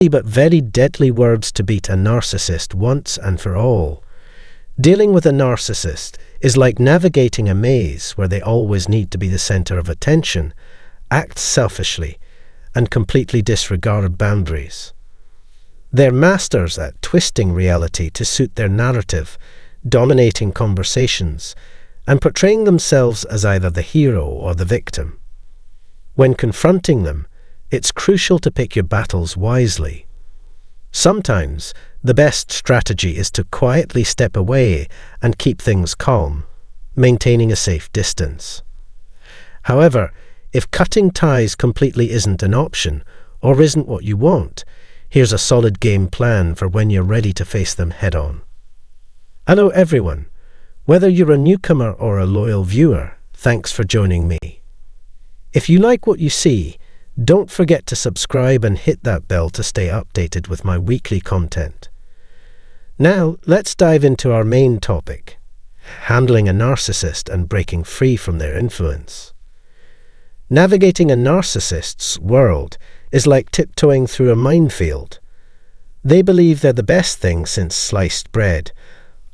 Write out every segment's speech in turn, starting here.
but very deadly words to beat a narcissist once and for all. Dealing with a narcissist is like navigating a maze where they always need to be the center of attention, act selfishly, and completely disregard boundaries. They're masters at twisting reality to suit their narrative, dominating conversations, and portraying themselves as either the hero or the victim. When confronting them, it's crucial to pick your battles wisely. Sometimes, the best strategy is to quietly step away and keep things calm, maintaining a safe distance. However, if cutting ties completely isn't an option, or isn't what you want, here's a solid game plan for when you're ready to face them head-on. Hello everyone. Whether you're a newcomer or a loyal viewer, thanks for joining me. If you like what you see, don't forget to subscribe and hit that bell to stay updated with my weekly content. Now, let's dive into our main topic, handling a narcissist and breaking free from their influence. Navigating a narcissist's world is like tiptoeing through a minefield. They believe they're the best thing since sliced bread,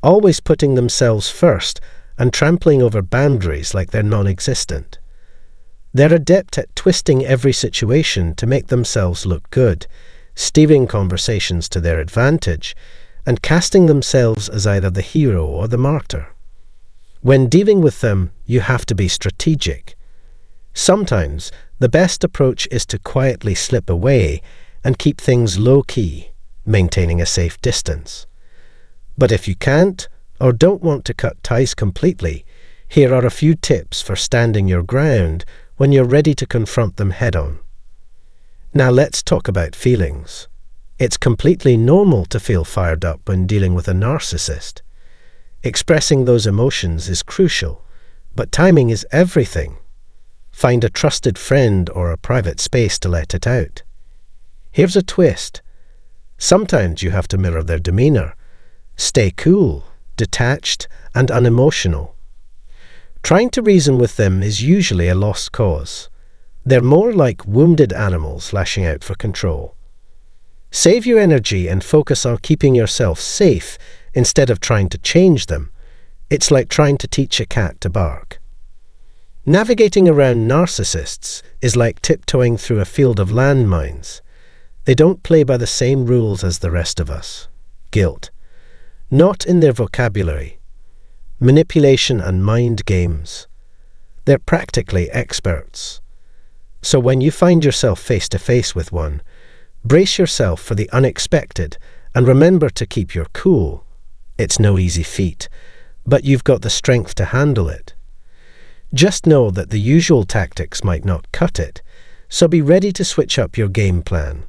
always putting themselves first and trampling over boundaries like they're non-existent. They're adept at twisting every situation to make themselves look good, steering conversations to their advantage, and casting themselves as either the hero or the martyr. When dealing with them, you have to be strategic. Sometimes, the best approach is to quietly slip away and keep things low-key, maintaining a safe distance. But if you can't, or don't want to cut ties completely, here are a few tips for standing your ground when you're ready to confront them head-on. Now let's talk about feelings. It's completely normal to feel fired up when dealing with a narcissist. Expressing those emotions is crucial, but timing is everything. Find a trusted friend or a private space to let it out. Here's a twist. Sometimes you have to mirror their demeanor. Stay cool, detached, and unemotional. Trying to reason with them is usually a lost cause. They're more like wounded animals lashing out for control. Save your energy and focus on keeping yourself safe instead of trying to change them. It's like trying to teach a cat to bark. Navigating around narcissists is like tiptoeing through a field of landmines. They don't play by the same rules as the rest of us. Guilt. Not in their vocabulary. Manipulation and mind games. They're practically experts. So when you find yourself face to face with one, brace yourself for the unexpected and remember to keep your cool. It's no easy feat, but you've got the strength to handle it. Just know that the usual tactics might not cut it, so be ready to switch up your game plan.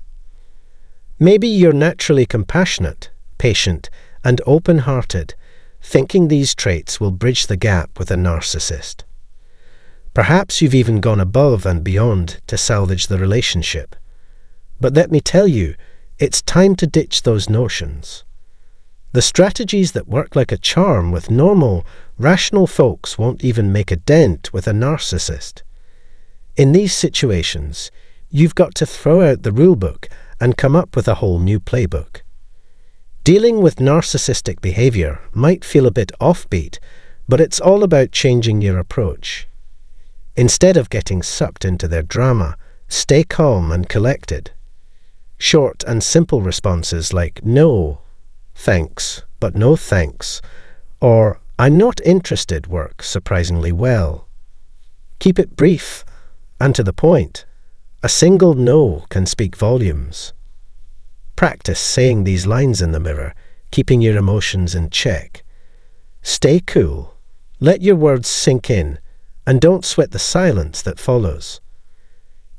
Maybe you're naturally compassionate, patient, and open-hearted, thinking these traits will bridge the gap with a narcissist. Perhaps you've even gone above and beyond to salvage the relationship. But let me tell you, it's time to ditch those notions. The strategies that work like a charm with normal, rational folks won't even make a dent with a narcissist. In these situations, you've got to throw out the rulebook and come up with a whole new playbook. Dealing with narcissistic behavior might feel a bit offbeat, but it's all about changing your approach. Instead of getting sucked into their drama, stay calm and collected. Short and simple responses like no, thanks, but no thanks, or I'm not interested work surprisingly well. Keep it brief and to the point. A single no can speak volumes. Practice saying these lines in the mirror, keeping your emotions in check. Stay cool, let your words sink in, and don't sweat the silence that follows.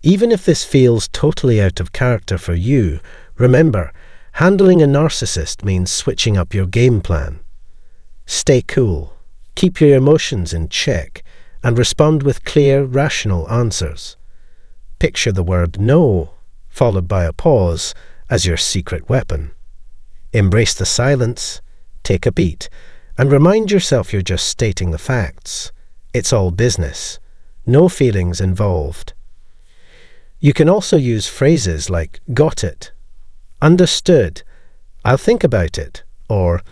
Even if this feels totally out of character for you, remember, handling a narcissist means switching up your game plan. Stay cool, keep your emotions in check, and respond with clear, rational answers. Picture the word no, followed by a pause, as your secret weapon. Embrace the silence, take a beat, and remind yourself you're just stating the facts. It's all business, no feelings involved. You can also use phrases like got it, Understood. I'll think about it. Or,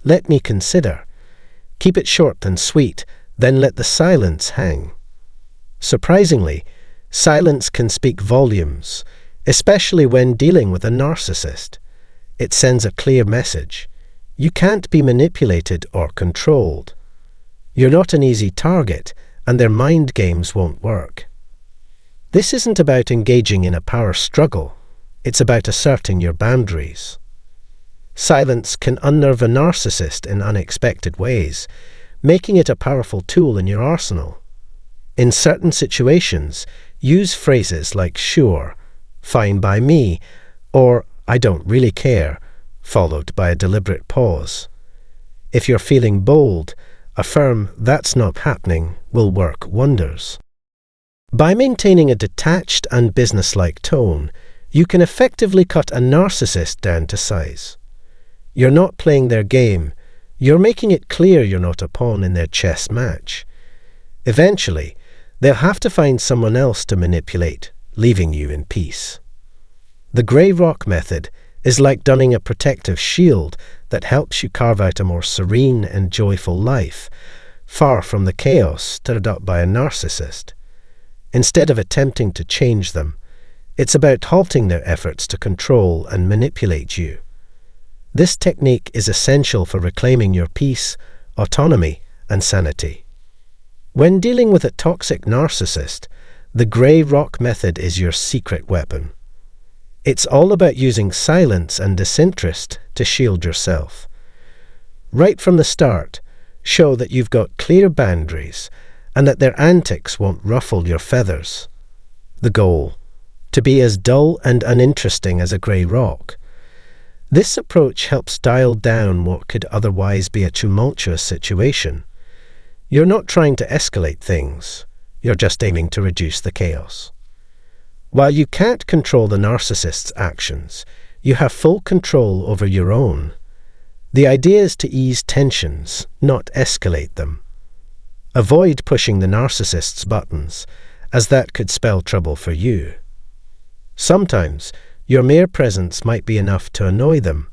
let me consider. Keep it short and sweet, then let the silence hang. Surprisingly, silence can speak volumes, especially when dealing with a narcissist. It sends a clear message. You can't be manipulated or controlled. You're not an easy target, and their mind games won't work. This isn't about engaging in a power struggle. It's about asserting your boundaries. Silence can unnerve a narcissist in unexpected ways, making it a powerful tool in your arsenal. In certain situations, use phrases like "sure," "fine by me," or "I don't really care," followed by a deliberate pause. If you're feeling bold, a firm "that's not happening" will work wonders. By maintaining a detached and businesslike tone, you can effectively cut a narcissist down to size. You're not playing their game. You're making it clear you're not a pawn in their chess match. Eventually, they'll have to find someone else to manipulate, leaving you in peace. The grey rock method is like donning a protective shield that helps you carve out a more serene and joyful life, far from the chaos stirred up by a narcissist. Instead of attempting to change them, it's about halting their efforts to control and manipulate you. This technique is essential for reclaiming your peace, autonomy, and sanity. When dealing with a toxic narcissist, the grey rock method is your secret weapon. It's all about using silence and disinterest to shield yourself. Right from the start, show that you've got clear boundaries and that their antics won't ruffle your feathers. The goal: to be as dull and uninteresting as a grey rock. This approach helps dial down what could otherwise be a tumultuous situation. You're not trying to escalate things, you're just aiming to reduce the chaos. While you can't control the narcissist's actions, you have full control over your own. The idea is to ease tensions, not escalate them. Avoid pushing the narcissist's buttons, as that could spell trouble for you. Sometimes, your mere presence might be enough to annoy them,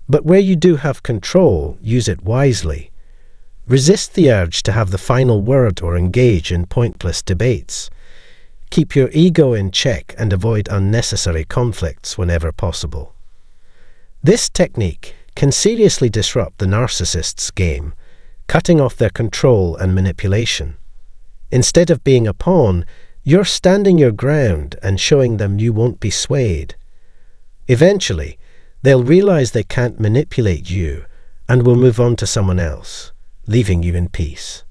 but where you do have control, use it wisely. Resist the urge to have the final word or engage in pointless debates. Keep your ego in check and avoid unnecessary conflicts whenever possible. This technique can seriously disrupt the narcissist's game, cutting off their control and manipulation. Instead of being a pawn, you're standing your ground and showing them you won't be swayed. Eventually, they'll realize they can't manipulate you and will move on to someone else, leaving you in peace.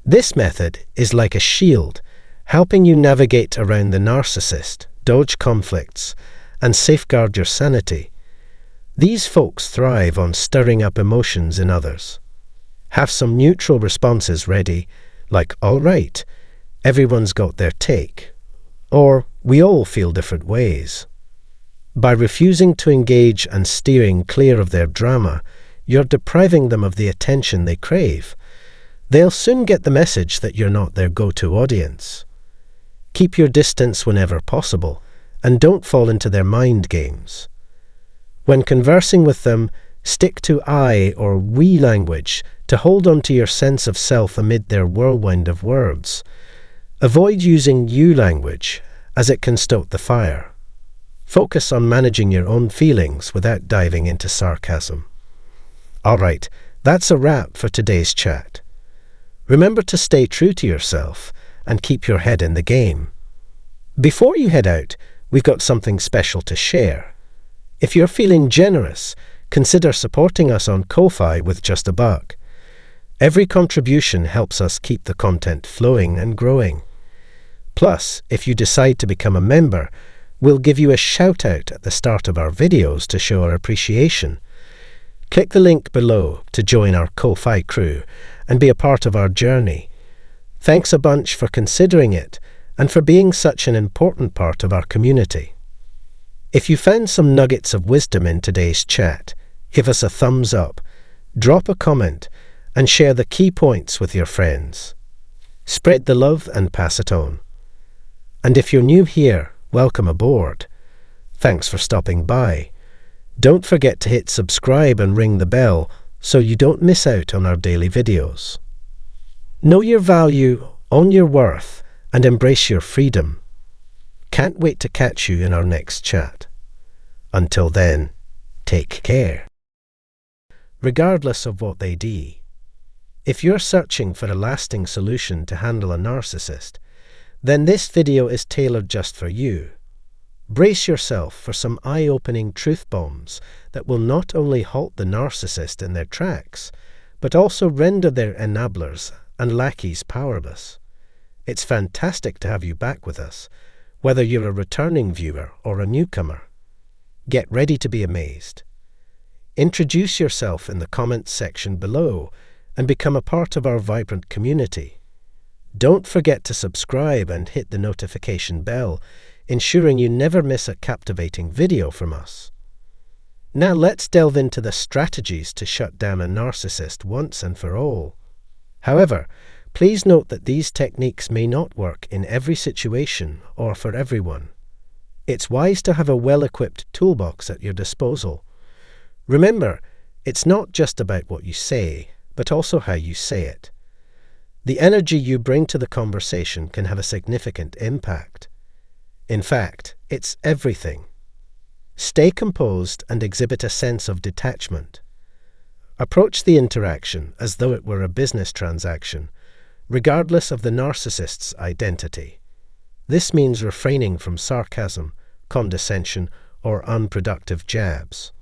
This method is like a shield, helping you navigate around the narcissist, dodge conflicts, and safeguard your sanity. These folks thrive on stirring up emotions in others. Have some neutral responses ready, like "all right, everyone's got their take," or "we all feel different ways." By refusing to engage and steering clear of their drama, you're depriving them of the attention they crave. They'll soon get the message that you're not their go-to audience. Keep your distance whenever possible, and don't fall into their mind games. When conversing with them, stick to I or we language to hold on to your sense of self amid their whirlwind of words. Avoid using you language, as it can stoke the fire. Focus on managing your own feelings without diving into sarcasm. All right, that's a wrap for today's chat. Remember to stay true to yourself and keep your head in the game. Before you head out, we've got something special to share. If you're feeling generous, consider supporting us on Ko-Fi with just $1. Every contribution helps us keep the content flowing and growing. Plus, if you decide to become a member, we'll give you a shout-out at the start of our videos to show our appreciation. Click the link below to join our Ko-Fi crew and be a part of our journey. Thanks a bunch for considering it and for being such an important part of our community. If you found some nuggets of wisdom in today's chat, give us a thumbs up, drop a comment, and share the key points with your friends. Spread the love and pass it on. And if you're new here, welcome aboard. Thanks for stopping by. Don't forget to hit subscribe and ring the bell so you don't miss out on our daily videos. Know your value, own your worth, and embrace your freedom. Can't wait to catch you in our next chat. Until then, take care. Regardless of what they do, if you're searching for a lasting solution to handle a narcissist, then this video is tailored just for you. Brace yourself for some eye-opening truth bombs that will not only halt the narcissist in their tracks, but also render their enablers and lackeys powerless. It's fantastic to have you back with us, whether you're a returning viewer or a newcomer. Get ready to be amazed. Introduce yourself in the comments section below and become a part of our vibrant community. Don't forget to subscribe and hit the notification bell, ensuring you never miss a captivating video from us. Now let's delve into the strategies to shut down a narcissist once and for all. However, please note that these techniques may not work in every situation or for everyone. It's wise to have a well-equipped toolbox at your disposal. Remember, it's not just about what you say, but also how you say it. The energy you bring to the conversation can have a significant impact. In fact, it's everything. Stay composed and exhibit a sense of detachment. Approach the interaction as though it were a business transaction, regardless of the narcissist's identity. This means refraining from sarcasm, condescension, or unproductive jabs.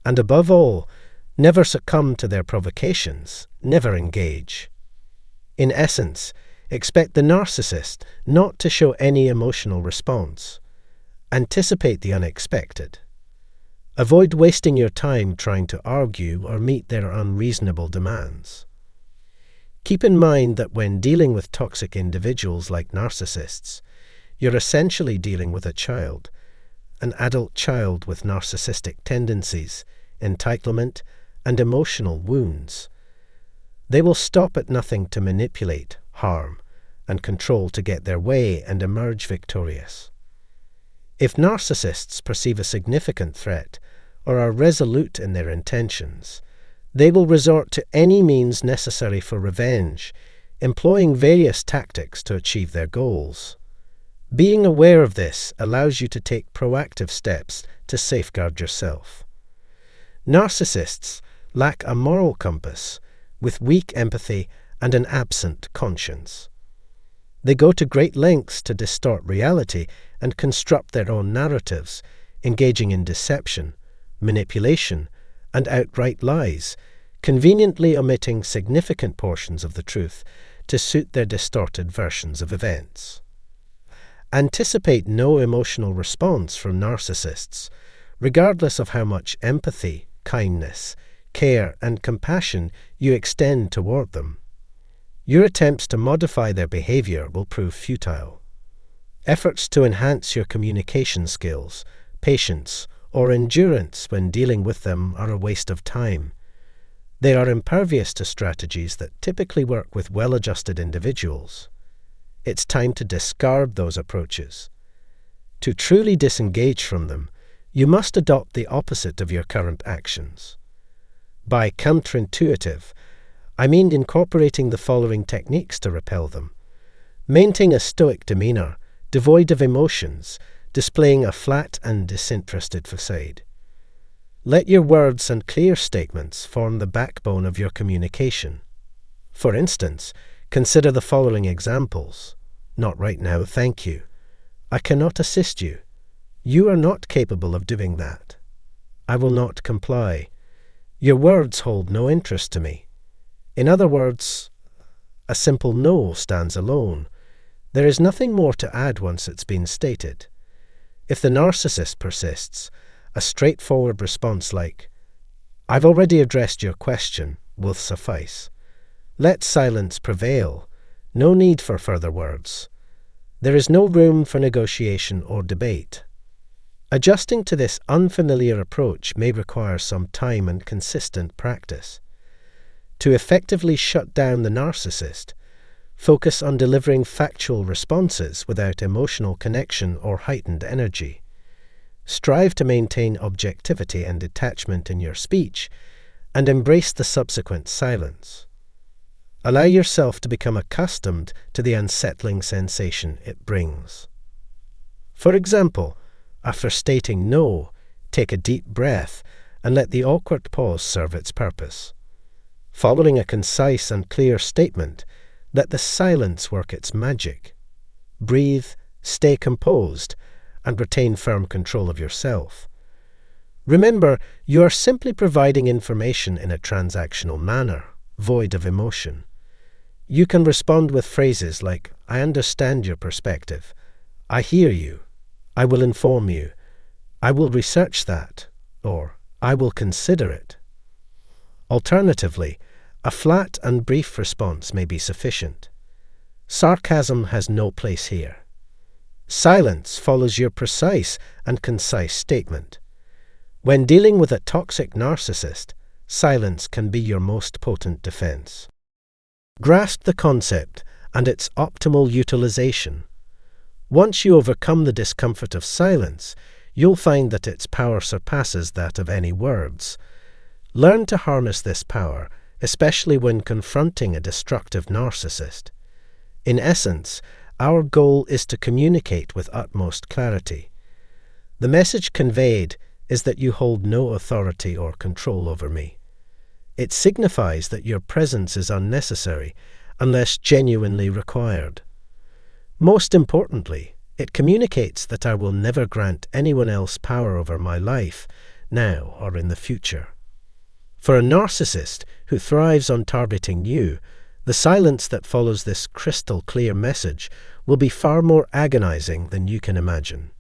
And above all, never succumb to their provocations, never engage. In essence, expect the narcissist not to show any emotional response. Anticipate the unexpected. Avoid wasting your time trying to argue or meet their unreasonable demands. Keep in mind that when dealing with toxic individuals like narcissists, you're essentially dealing with a child, an adult child with narcissistic tendencies, entitlement, and emotional wounds. They will stop at nothing to manipulate, harm, and control to get their way and emerge victorious. If narcissists perceive a significant threat or are resolute in their intentions, they will resort to any means necessary for revenge, employing various tactics to achieve their goals. Being aware of this allows you to take proactive steps to safeguard yourself. Narcissists lack a moral compass, with weak empathy and an absent conscience. They go to great lengths to distort reality and construct their own narratives, engaging in deception, manipulation, and outright lies, conveniently omitting significant portions of the truth to suit their distorted versions of events. Anticipate no emotional response from narcissists, regardless of how much empathy, kindness, care, and compassion you extend toward them. Your attempts to modify their behavior will prove futile. Efforts to enhance your communication skills, patience, or endurance when dealing with them are a waste of time. They are impervious to strategies that typically work with well-adjusted individuals. It's time to discard those approaches. To truly disengage from them, you must adopt the opposite of your current actions. By counterintuitive, I mean incorporating the following techniques to repel them. Maintain a stoic demeanor, devoid of emotions, displaying a flat and disinterested facade. Let your words and clear statements form the backbone of your communication. For instance, consider the following examples. Not right now, thank you. I cannot assist you. You are not capable of doing that. I will not comply. Your words hold no interest to me. In other words, a simple no stands alone. There is nothing more to add once it's been stated. If the narcissist persists, a straightforward response like, "I've already addressed your question," will suffice. Let silence prevail. No need for further words. There is no room for negotiation or debate. Adjusting to this unfamiliar approach may require some time and consistent practice. To effectively shut down the narcissist, focus on delivering factual responses without emotional connection or heightened energy. Strive to maintain objectivity and detachment in your speech, and embrace the subsequent silence. Allow yourself to become accustomed to the unsettling sensation it brings. For example, after stating no, take a deep breath and let the awkward pause serve its purpose. Following a concise and clear statement, let the silence work its magic. Breathe, stay composed, and retain firm control of yourself. Remember, you are simply providing information in a transactional manner, void of emotion. You can respond with phrases like, "I understand your perspective," "I hear you," "I will inform you," "I will research that," or "I will consider it." Alternatively, a flat and brief response may be sufficient. Sarcasm has no place here. Silence follows your precise and concise statement. When dealing with a toxic narcissist, silence can be your most potent defense. Grasp the concept and its optimal utilization. Once you overcome the discomfort of silence, you'll find that its power surpasses that of any words. Learn to harness this power, especially when confronting a destructive narcissist. In essence, our goal is to communicate with utmost clarity. The message conveyed is that you hold no authority or control over me. It signifies that your presence is unnecessary unless genuinely required. Most importantly, it communicates that I will never grant anyone else power over my life, now or in the future. For a narcissist who thrives on targeting you, the silence that follows this crystal-clear message will be far more agonizing than you can imagine.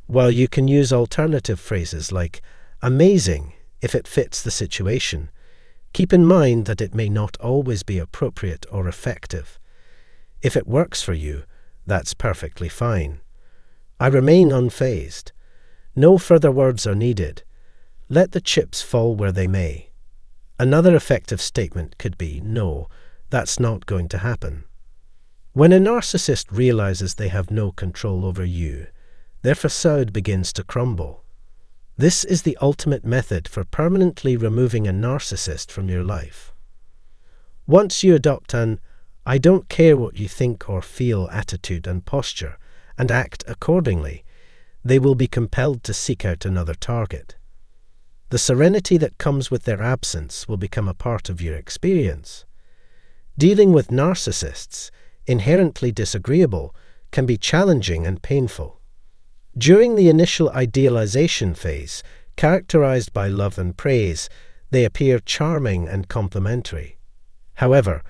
While you can use alternative phrases like "amazing" if it fits the situation, keep in mind that it may not always be appropriate or effective. If it works for you, that's perfectly fine. I remain unfazed. No further words are needed. Let the chips fall where they may. Another effective statement could be, "No, that's not going to happen." When a narcissist realizes they have no control over you, their facade begins to crumble. This is the ultimate method for permanently removing a narcissist from your life. Once you adopt an "I don't care what you think or feel" attitude and posture, and act accordingly, they will be compelled to seek out another target. The serenity that comes with their absence will become a part of your experience. Dealing with narcissists, inherently disagreeable, can be challenging and painful. During the initial idealization phase, characterized by love and praise, they appear charming and complimentary. However,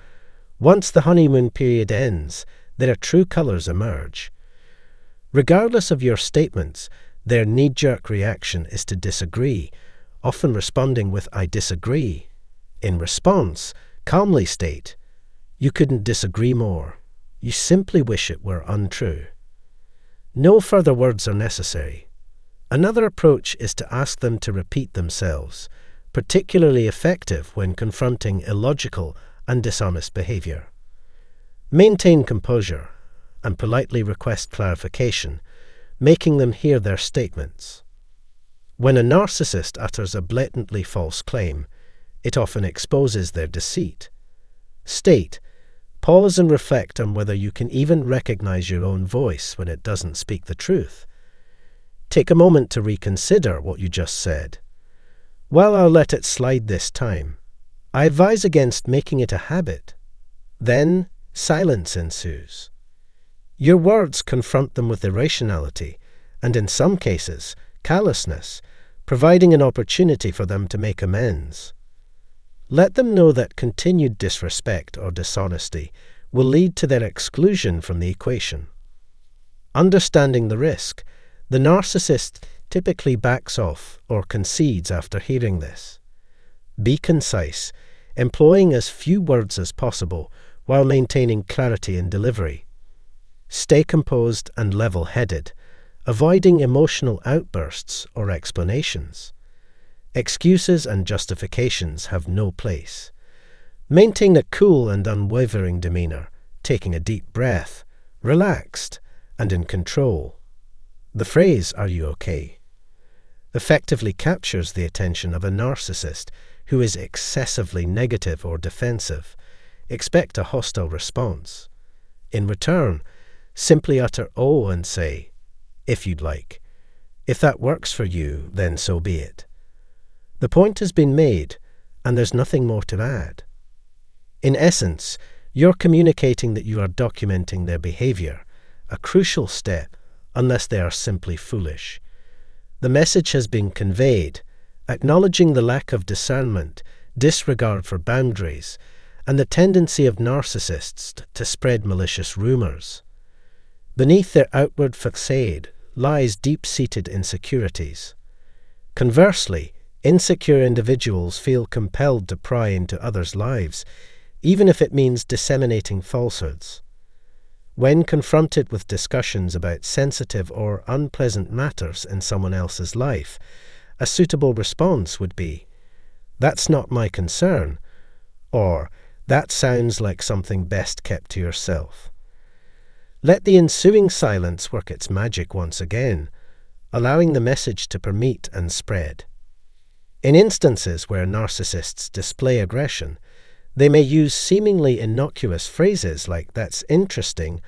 once the honeymoon period ends, their true colors emerge. Regardless of your statements, their knee-jerk reaction is to disagree, often responding with "I disagree." In response, calmly state, "You couldn't disagree more. You simply wish it were untrue." No further words are necessary. Another approach is to ask them to repeat themselves, particularly effective when confronting illogical and dishonest behavior. Maintain composure and politely request clarification, making them hear their statements. When a narcissist utters a blatantly false claim, it often exposes their deceit. State, pause and reflect on whether you can even recognize your own voice when it doesn't speak the truth. Take a moment to reconsider what you just said. "Well, I'll let it slide this time. I advise against making it a habit." Then silence ensues. Your words confront them with irrationality, and in some cases, callousness, providing an opportunity for them to make amends. Let them know that continued disrespect or dishonesty will lead to their exclusion from the equation. Understanding the risk, the narcissist typically backs off or concedes after hearing this. Be concise, employing as few words as possible while maintaining clarity in delivery. Stay composed and level-headed, avoiding emotional outbursts or explanations. Excuses and justifications have no place. Maintain a cool and unwavering demeanor, taking a deep breath, relaxed, and in control. The phrase "Are you okay?" effectively captures the attention of a narcissist who is excessively negative or defensive, expect a hostile response. In return, simply utter "oh" and say, "if you'd like. If that works for you, then so be it." The point has been made, and there's nothing more to add. In essence, you're communicating that you are documenting their behavior, a crucial step, unless they are simply foolish. The message has been conveyed, acknowledging the lack of discernment, disregard for boundaries, and the tendency of narcissists to spread malicious rumors. Beneath their outward facade lies deep-seated insecurities. Conversely, insecure individuals feel compelled to pry into others' lives, even if it means disseminating falsehoods. When confronted with discussions about sensitive or unpleasant matters in someone else's life, a suitable response would be, "That's not my concern," or "That sounds like something best kept to yourself." Let the ensuing silence work its magic once again, allowing the message to permeate and spread. In instances where narcissists display aggression, they may use seemingly innocuous phrases like "that's interesting"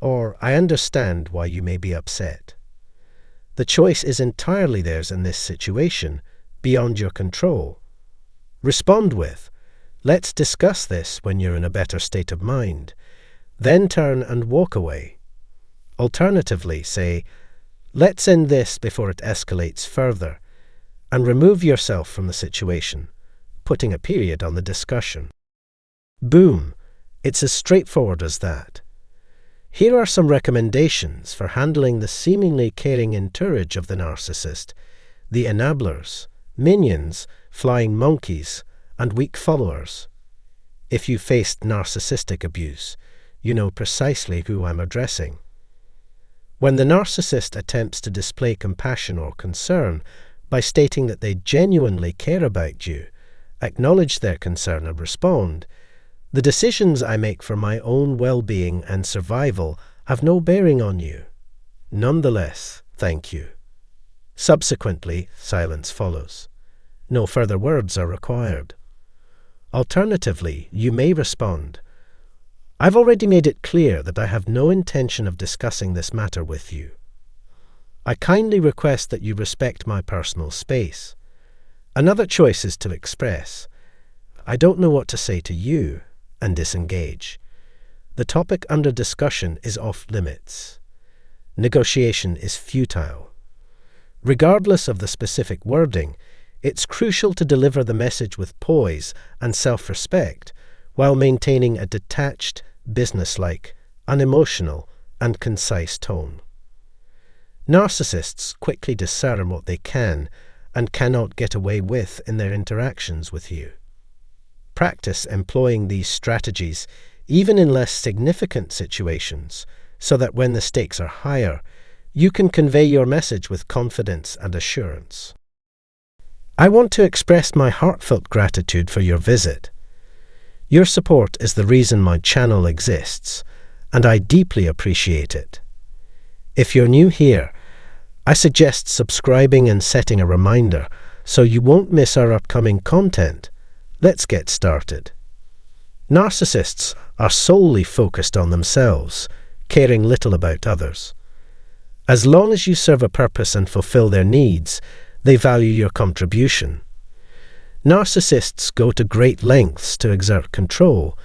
or "I understand why you may be upset." The choice is entirely theirs in this situation, beyond your control. Respond with, "Let's discuss this when you're in a better state of mind." Then turn and walk away. Alternatively, say, "Let's end this before it escalates further," and remove yourself from the situation, putting a period on the discussion. Boom! It's as straightforward as that. Here are some recommendations for handling the seemingly caring entourage of the narcissist, the enablers, minions, flying monkeys, and weak followers. If you faced narcissistic abuse, you know precisely who I'm addressing. When the narcissist attempts to display compassion or concern by stating that they genuinely care about you, acknowledge their concern and respond, "The decisions I make for my own well-being and survival have no bearing on you. Nonetheless, thank you." Subsequently, silence follows. No further words are required. Alternatively, you may respond, "I've already made it clear that I have no intention of discussing this matter with you. I kindly request that you respect my personal space." Another choice is to express, "I don't know what to say to you," and disengage. The topic under discussion is off limits. Negotiation is futile. Regardless of the specific wording, it's crucial to deliver the message with poise and self-respect while maintaining a detached, businesslike, unemotional, and concise tone. Narcissists quickly discern what they can and cannot get away with in their interactions with you. Practice employing these strategies even in less significant situations, so that when the stakes are higher, you can convey your message with confidence and assurance. I want to express my heartfelt gratitude for your visit. Your support is the reason my channel exists, and I deeply appreciate it. If you're new here, I suggest subscribing and setting a reminder so you won't miss our upcoming content. Let's get started. Narcissists are solely focused on themselves, caring little about others. As long as you serve a purpose and fulfill their needs, they value your contribution. Narcissists go to great lengths to exert control,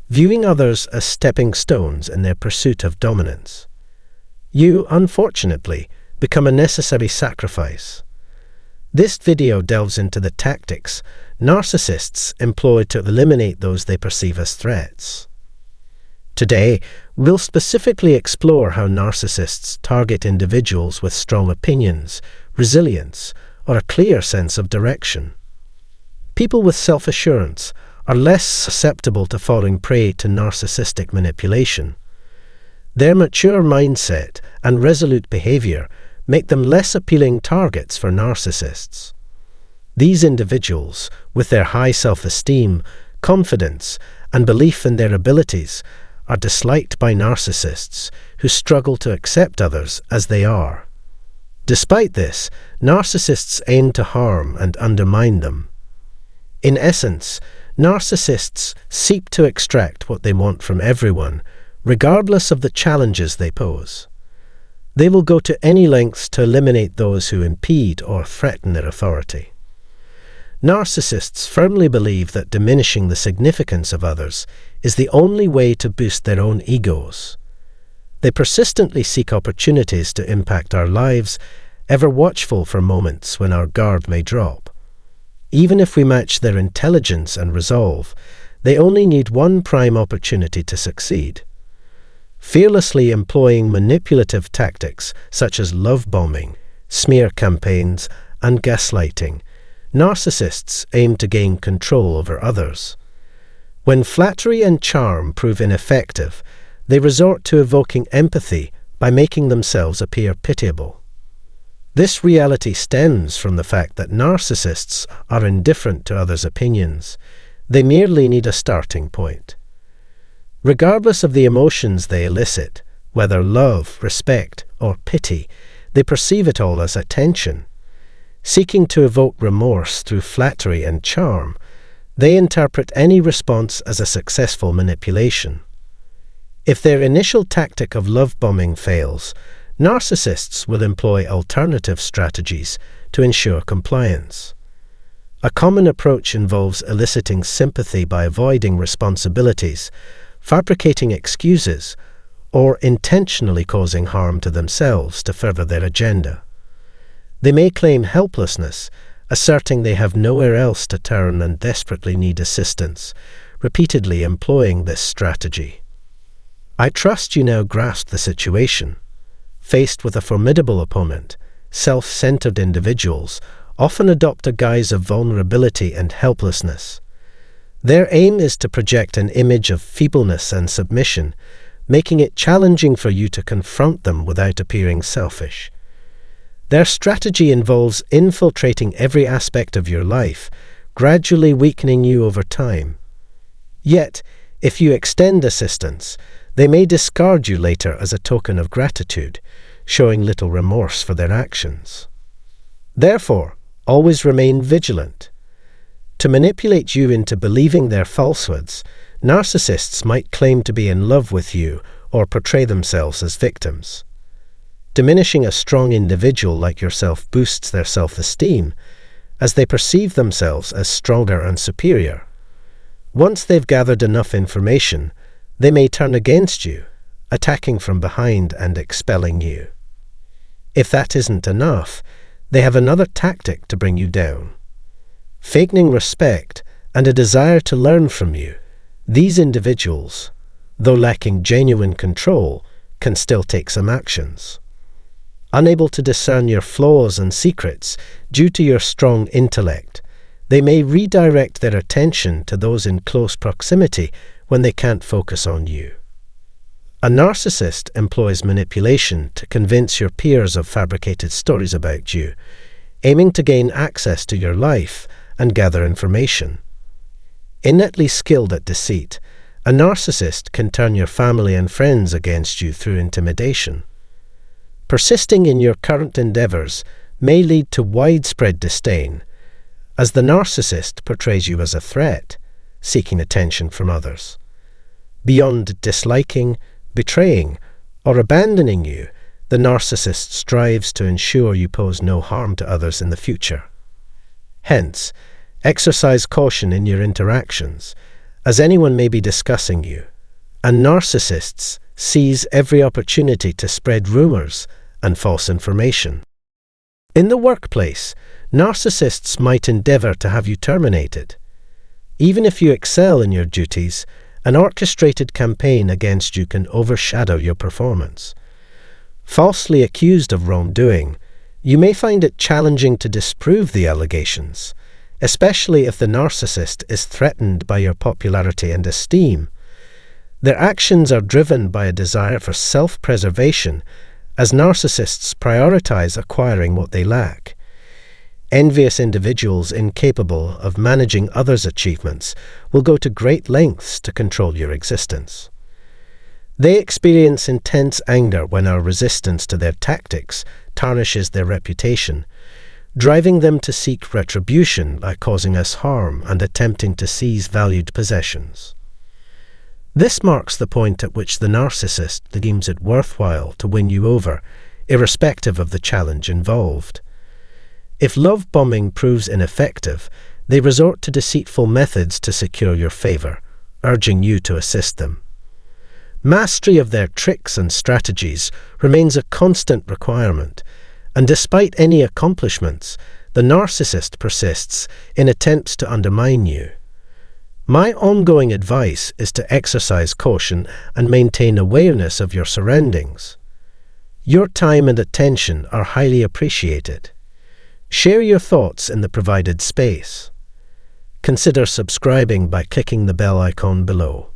viewing others as stepping stones in their pursuit of dominance. You, unfortunately, become a necessary sacrifice. This video delves into the tactics narcissists employ to eliminate those they perceive as threats. Today, we'll specifically explore how narcissists target individuals with strong opinions, resilience, or a clear sense of direction. People with self-assurance are less susceptible to falling prey to narcissistic manipulation. Their mature mindset and resolute behavior make them less appealing targets for narcissists. These individuals, with their high self-esteem, confidence, and belief in their abilities, are disliked by narcissists who struggle to accept others as they are. Despite this, narcissists aim to harm and undermine them. In essence, narcissists seek to extract what they want from everyone, regardless of the challenges they pose. They will go to any lengths to eliminate those who impede or threaten their authority. Narcissists firmly believe that diminishing the significance of others is the only way to boost their own egos. They persistently seek opportunities to impact our lives, ever watchful for moments when our guard may drop. Even if we match their intelligence and resolve, they only need one prime opportunity to succeed. Fearlessly employing manipulative tactics such as love bombing, smear campaigns, and gaslighting, narcissists aim to gain control over others. When flattery and charm prove ineffective, they resort to evoking empathy by making themselves appear pitiable. This reality stems from the fact that narcissists are indifferent to others' opinions. They merely need a starting point. Regardless of the emotions they elicit, whether love, respect, or pity, they perceive it all as attention. Seeking to evoke remorse through flattery and charm, they interpret any response as a successful manipulation. If their initial tactic of love bombing fails, narcissists will employ alternative strategies to ensure compliance. A common approach involves eliciting sympathy by avoiding responsibilities, fabricating excuses, or intentionally causing harm to themselves to further their agenda. They may claim helplessness, asserting they have nowhere else to turn and desperately need assistance, repeatedly employing this strategy. I trust you now grasp the situation. Faced with a formidable opponent, self-centered individuals often adopt a guise of vulnerability and helplessness. Their aim is to project an image of feebleness and submission, making it challenging for you to confront them without appearing selfish. Their strategy involves infiltrating every aspect of your life, gradually weakening you over time. Yet, if you extend assistance, they may discard you later as a token of gratitude, showing little remorse for their actions. Therefore, always remain vigilant. To manipulate you into believing their falsehoods, narcissists might claim to be in love with you or portray themselves as victims. Diminishing a strong individual like yourself boosts their self-esteem, as they perceive themselves as stronger and superior. Once they've gathered enough information, they may turn against you, attacking from behind and expelling you. If that isn't enough, they have another tactic to bring you down. Feigning respect and a desire to learn from you, these individuals, though lacking genuine control, can still take some actions. Unable to discern your flaws and secrets due to your strong intellect, they may redirect their attention to those in close proximity when they can't focus on you. A narcissist employs manipulation to convince your peers of fabricated stories about you, aiming to gain access to your life and gather information. Innately skilled at deceit, a narcissist can turn your family and friends against you through intimidation. Persisting in your current endeavors may lead to widespread disdain, as the narcissist portrays you as a threat, seeking attention from others. Beyond disliking, betraying, or abandoning you, the narcissist strives to ensure you pose no harm to others in the future. Hence, exercise caution in your interactions, as anyone may be discussing you, and narcissists seize every opportunity to spread rumors and false information. In the workplace, narcissists might endeavor to have you terminated. Even if you excel in your duties, an orchestrated campaign against you can overshadow your performance. Falsely accused of wrongdoing, you may find it challenging to disprove the allegations, especially if the narcissist is threatened by your popularity and esteem. Their actions are driven by a desire for self-preservation, as narcissists prioritize acquiring what they lack. Envious individuals incapable of managing others' achievements will go to great lengths to control your existence. They experience intense anger when our resistance to their tactics tarnishes their reputation, driving them to seek retribution by causing us harm and attempting to seize valued possessions. This marks the point at which the narcissist deems it worthwhile to win you over, irrespective of the challenge involved. If love bombing proves ineffective, they resort to deceitful methods to secure your favor, urging you to assist them. Mastery of their tricks and strategies remains a constant requirement, and despite any accomplishments, the narcissist persists in attempts to undermine you. My ongoing advice is to exercise caution and maintain awareness of your surroundings. Your time and attention are highly appreciated. Share your thoughts in the provided space. Consider subscribing by clicking the bell icon below.